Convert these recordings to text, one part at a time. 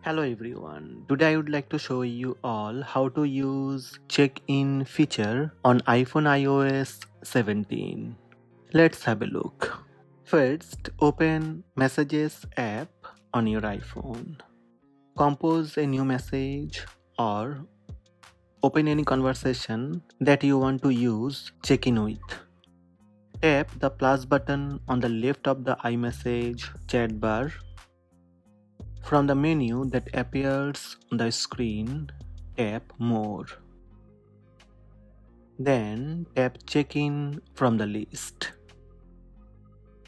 Hello everyone, today I would like to show you all how to use check-in feature on iPhone iOS 17. Let's have a look. First, open Messages app on your iPhone. Compose a new message or open any conversation that you want to use check-in with. Tap the plus button on the left of the iMessage chat bar. From the menu that appears on the screen, tap More. Then tap Check-in from the list.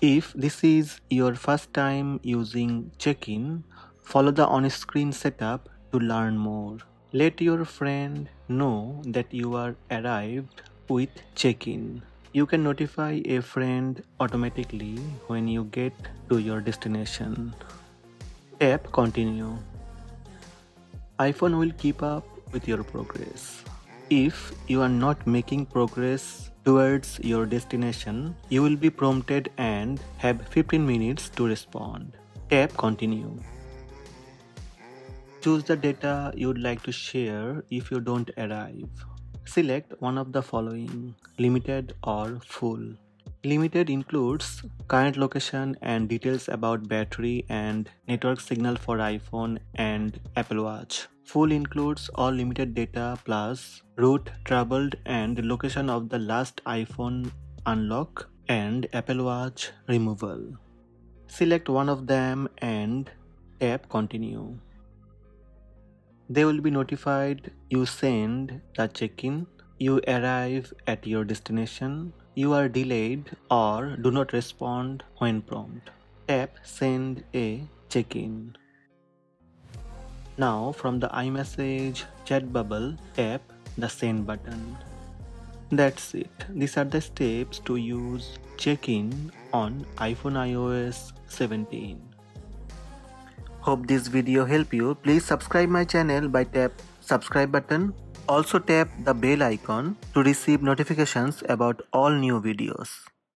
If this is your first time using check-in, follow the on-screen setup to learn more. Let your friend know that you are arrived with check-in. You can notify a friend automatically when you get to your destination. Tap Continue. iPhone will keep up with your progress. If you are not making progress towards your destination, you will be prompted and have 15 minutes to respond. Tap Continue. Choose the data you would like to share if you don't arrive. Select one of the following: limited or full. Limited includes current location and details about battery and network signal for iPhone and Apple Watch. Full includes all limited data plus route traveled and location of the last iPhone unlock and Apple Watch removal. Select one of them and tap Continue. They will be notified you send the check-in, you arrive at your destination, you are delayed, or do not respond when prompted. Tap Send a Check-in. Now from the iMessage chat bubble, tap the Send button. That's it. These are the steps to use check-in on iPhone iOS 17. Hope this video helped you. Please subscribe my channel by tap subscribe button. Also tap the bell icon to receive notifications about all new videos.